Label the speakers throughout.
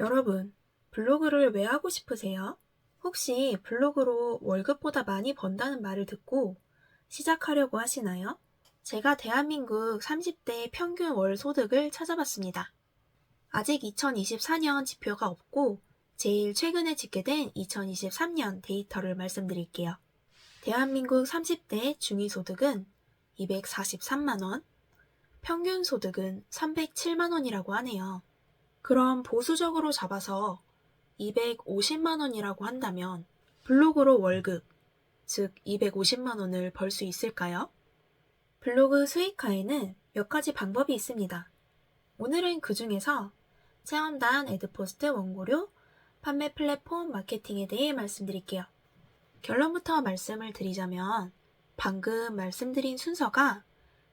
Speaker 1: 여러분, 블로그를 왜 하고 싶으세요? 혹시 블로그로 월급보다 많이 번다는 말을 듣고 시작하려고 하시나요? 제가 대한민국 30대 평균 월 소득을 찾아봤습니다. 아직 2024년 지표가 없고 제일 최근에 집계된 2023년 데이터를 말씀드릴게요. 대한민국 30대 중위소득은 243만 원, 평균 소득은 307만 원이라고 하네요. 그럼 보수적으로 잡아서 250만 원이라고 한다면 블로그로 월급, 즉 250만 원을 벌 수 있을까요? 블로그 수익화에는 몇 가지 방법이 있습니다. 오늘은 그 중에서 체험단, 애드포스트, 원고료, 판매 플랫폼, 마케팅에 대해 말씀드릴게요. 결론부터 말씀을 드리자면 방금 말씀드린 순서가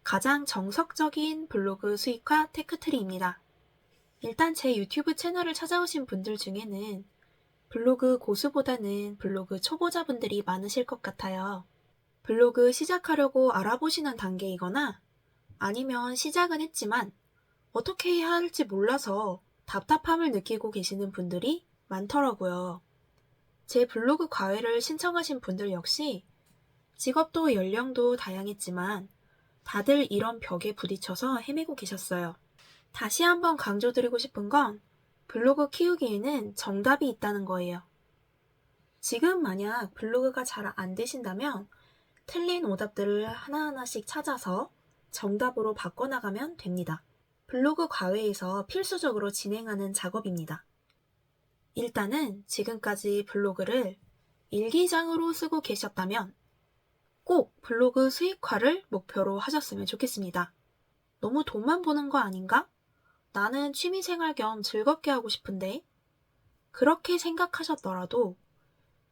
Speaker 1: 가장 정석적인 블로그 수익화 테크트리입니다. 일단 제 유튜브 채널을 찾아오신 분들 중에는 블로그 고수보다는 블로그 초보자분들이 많으실 것 같아요. 블로그 시작하려고 알아보시는 단계이거나 아니면 시작은 했지만 어떻게 해야 할지 몰라서 답답함을 느끼고 계시는 분들이 많더라고요. 제 블로그 과외를 신청하신 분들 역시 직업도 연령도 다양했지만 다들 이런 벽에 부딪혀서 헤매고 계셨어요. 다시 한번 강조드리고 싶은 건 블로그 키우기에는 정답이 있다는 거예요. 지금 만약 블로그가 잘 안 되신다면 틀린 오답들을 하나하나씩 찾아서 정답으로 바꿔나가면 됩니다. 블로그 과외에서 필수적으로 진행하는 작업입니다. 일단은 지금까지 블로그를 일기장으로 쓰고 계셨다면 꼭 블로그 수익화를 목표로 하셨으면 좋겠습니다. 너무 돈만 버는 거 아닌가? 나는 취미생활 겸 즐겁게 하고 싶은데 그렇게 생각하셨더라도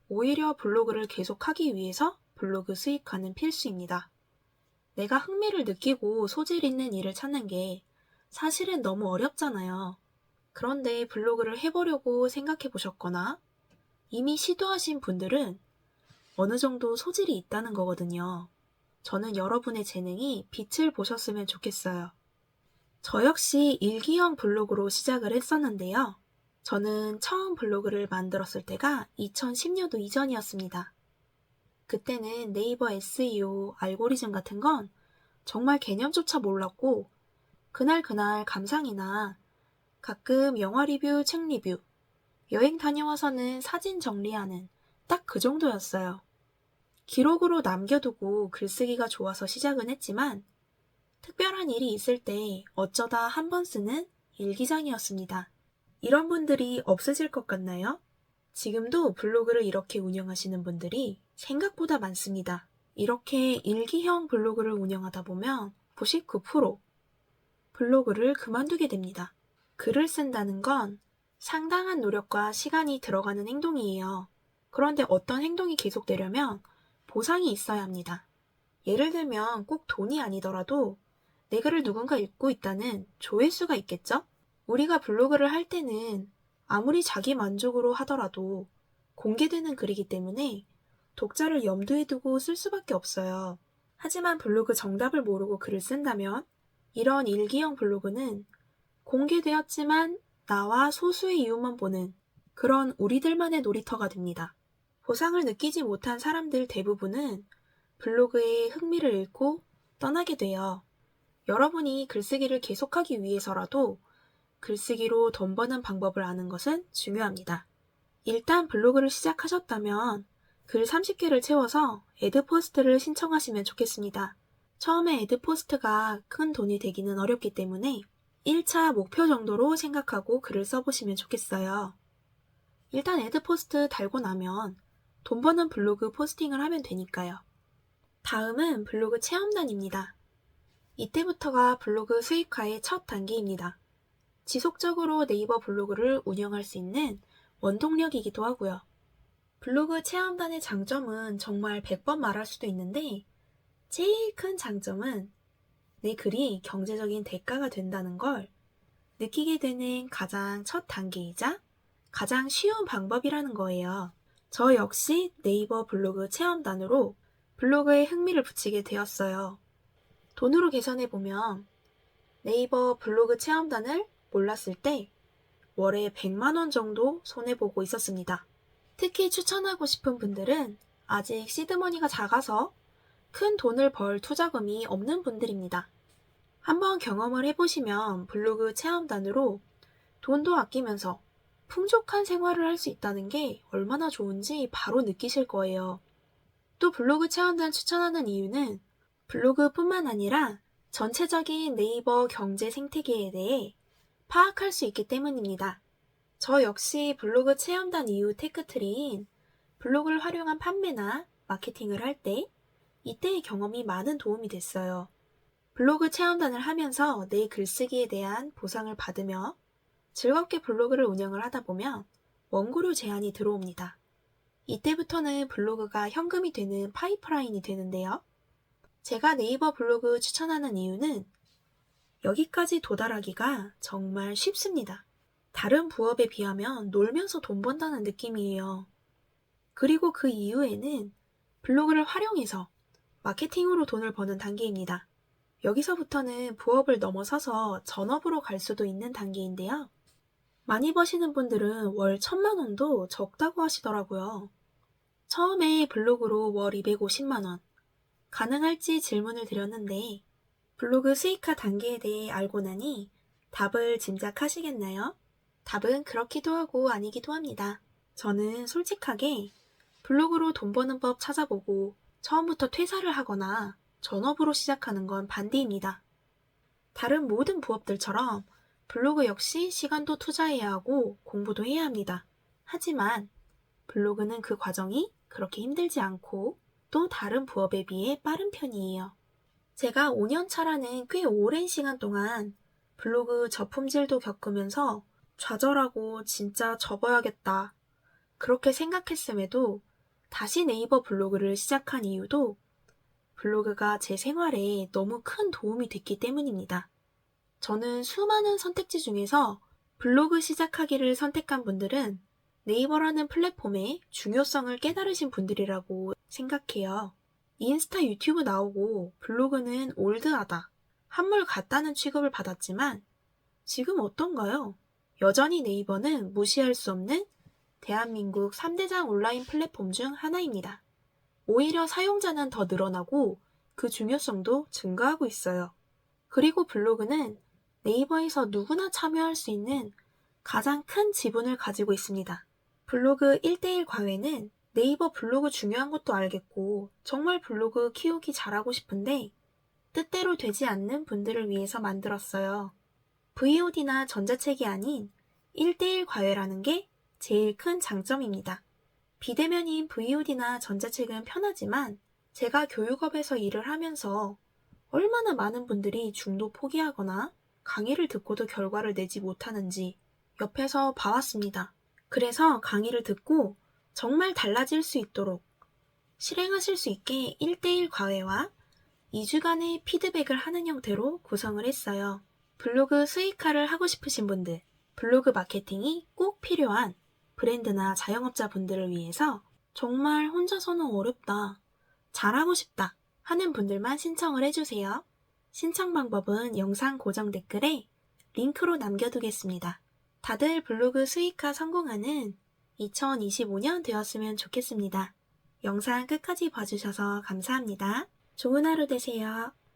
Speaker 1: 오히려 블로그를 계속하기 위해서 블로그 수익화는 필수입니다. 내가 흥미를 느끼고 소질 있는 일을 찾는 게 사실은 너무 어렵잖아요. 그런데 블로그를 해보려고 생각해 보셨거나 이미 시도하신 분들은 어느 정도 소질이 있다는 거거든요. 저는 여러분의 재능이 빛을 보셨으면 좋겠어요. 저 역시 일기형 블로그로 시작을 했었는데요. 저는 처음 블로그를 만들었을 때가 2010년도 이전이었습니다. 그때는 네이버 SEO, 알고리즘 같은 건 정말 개념조차 몰랐고 그날 감상이나 가끔 영화 리뷰, 책 리뷰, 여행 다녀와서는 사진 정리하는 딱 그 정도였어요. 기록으로 남겨두고 글쓰기가 좋아서 시작은 했지만 특별한 일이 있을 때 어쩌다 한 번 쓰는 일기장이었습니다. 이런 분들이 없으실 것 같나요? 지금도 블로그를 이렇게 운영하시는 분들이 생각보다 많습니다. 이렇게 일기형 블로그를 운영하다 보면 99% 블로그를 그만두게 됩니다. 글을 쓴다는 건 상당한 노력과 시간이 들어가는 행동이에요. 그런데 어떤 행동이 계속되려면 보상이 있어야 합니다. 예를 들면 꼭 돈이 아니더라도 내 글을 누군가 읽고 있다는 조회수가 있겠죠? 우리가 블로그를 할 때는 아무리 자기 만족으로 하더라도 공개되는 글이기 때문에 독자를 염두에 두고 쓸 수밖에 없어요. 하지만 블로그 정답을 모르고 글을 쓴다면 이런 일기형 블로그는 공개되었지만 나와 소수의 이웃만 보는 그런 우리들만의 놀이터가 됩니다. 보상을 느끼지 못한 사람들 대부분은 블로그에 흥미를 잃고 떠나게 돼요. 여러분이 글쓰기를 계속하기 위해서라도 글쓰기로 돈 버는 방법을 아는 것은 중요합니다. 일단 블로그를 시작하셨다면 글 30개를 채워서 애드포스트를 신청하시면 좋겠습니다. 처음에 애드포스트가 큰 돈이 되기는 어렵기 때문에 1차 목표 정도로 생각하고 글을 써보시면 좋겠어요. 일단 애드포스트 달고 나면 돈 버는 블로그 포스팅을 하면 되니까요. 다음은 블로그 체험단입니다. 이때부터가 블로그 수익화의 첫 단계입니다. 지속적으로 네이버 블로그를 운영할 수 있는 원동력이기도 하고요. 블로그 체험단의 장점은 정말 100번 말할 수도 있는데 제일 큰 장점은 내 글이 경제적인 대가가 된다는 걸 느끼게 되는 가장 첫 단계이자 가장 쉬운 방법이라는 거예요. 저 역시 네이버 블로그 체험단으로 블로그에 흥미를 붙이게 되었어요. 돈으로 계산해보면 네이버 블로그 체험단을 몰랐을 때 월에 100만 원 정도 손해보고 있었습니다. 특히 추천하고 싶은 분들은 아직 시드머니가 작아서 큰 돈을 벌 투자금이 없는 분들입니다. 한번 경험을 해보시면 블로그 체험단으로 돈도 아끼면서 풍족한 생활을 할 수 있다는 게 얼마나 좋은지 바로 느끼실 거예요. 또 블로그 체험단 추천하는 이유는 블로그뿐만 아니라 전체적인 네이버 경제 생태계에 대해 파악할 수 있기 때문입니다. 저 역시 블로그 체험단 이후 테크트리인 블로그를 활용한 판매나 마케팅을 할 때 이때의 경험이 많은 도움이 됐어요. 블로그 체험단을 하면서 내 글쓰기에 대한 보상을 받으며 즐겁게 블로그를 운영을 하다 보면 원고료 제한이 들어옵니다. 이때부터는 블로그가 현금이 되는 파이프라인이 되는데요. 제가 네이버 블로그 추천하는 이유는 여기까지 도달하기가 정말 쉽습니다. 다른 부업에 비하면 놀면서 돈 번다는 느낌이에요. 그리고 그 이후에는 블로그를 활용해서 마케팅으로 돈을 버는 단계입니다. 여기서부터는 부업을 넘어서서 전업으로 갈 수도 있는 단계인데요. 많이 버시는 분들은 월 1,000만 원도 적다고 하시더라고요. 처음에 블로그로 월 250만 원 가능할지 질문을 드렸는데 블로그 수익화 단계에 대해 알고 나니 답을 짐작하시겠나요? 답은 그렇기도 하고 아니기도 합니다. 저는 솔직하게 블로그로 돈 버는 법 찾아보고 처음부터 퇴사를 하거나 전업으로 시작하는 건 반대입니다. 다른 모든 부업들처럼 블로그 역시 시간도 투자해야 하고 공부도 해야 합니다. 하지만 블로그는 그 과정이 그렇게 힘들지 않고 또 다른 부업에 비해 빠른 편이에요. 제가 5년 차라는 꽤 오랜 시간 동안 블로그 저품질도 겪으면서 좌절하고 진짜 접어야겠다 그렇게 생각했음에도 다시 네이버 블로그를 시작한 이유도 블로그가 제 생활에 너무 큰 도움이 됐기 때문입니다. 저는 수많은 선택지 중에서 블로그 시작하기를 선택한 분들은 네이버라는 플랫폼의 중요성을 깨달으신 분들이라고 생각해요. 인스타 유튜브 나오고 블로그는 올드하다, 한물 같다는 취급을 받았지만 지금 어떤가요? 여전히 네이버는 무시할 수 없는 대한민국 3대장 온라인 플랫폼 중 하나입니다. 오히려 사용자는 더 늘어나고 그 중요성도 증가하고 있어요. 그리고 블로그는 네이버에서 누구나 참여할 수 있는 가장 큰 지분을 가지고 있습니다. 블로그 1:1 과외는 네이버 블로그 중요한 것도 알겠고 정말 블로그 키우기 잘하고 싶은데 뜻대로 되지 않는 분들을 위해서 만들었어요. VOD나 전자책이 아닌 1:1 과외라는 게 제일 큰 장점입니다. 비대면인 VOD나 전자책은 편하지만 제가 교육업에서 일을 하면서 얼마나 많은 분들이 중도 포기하거나 강의를 듣고도 결과를 내지 못하는지 옆에서 봐왔습니다. 그래서 강의를 듣고 정말 달라질 수 있도록 실행하실 수 있게 1:1 과외와 2주간의 피드백을 하는 형태로 구성을 했어요. 블로그 수익화를 하고 싶으신 분들, 블로그 마케팅이 꼭 필요한 브랜드나 자영업자 분들을 위해서 정말 혼자서는 어렵다, 잘하고 싶다 하는 분들만 신청을 해주세요. 신청 방법은 영상 고정 댓글에 링크로 남겨두겠습니다. 다들 블로그 수익화 성공하는 2025년 되었으면 좋겠습니다. 영상 끝까지 봐주셔서 감사합니다. 좋은 하루 되세요.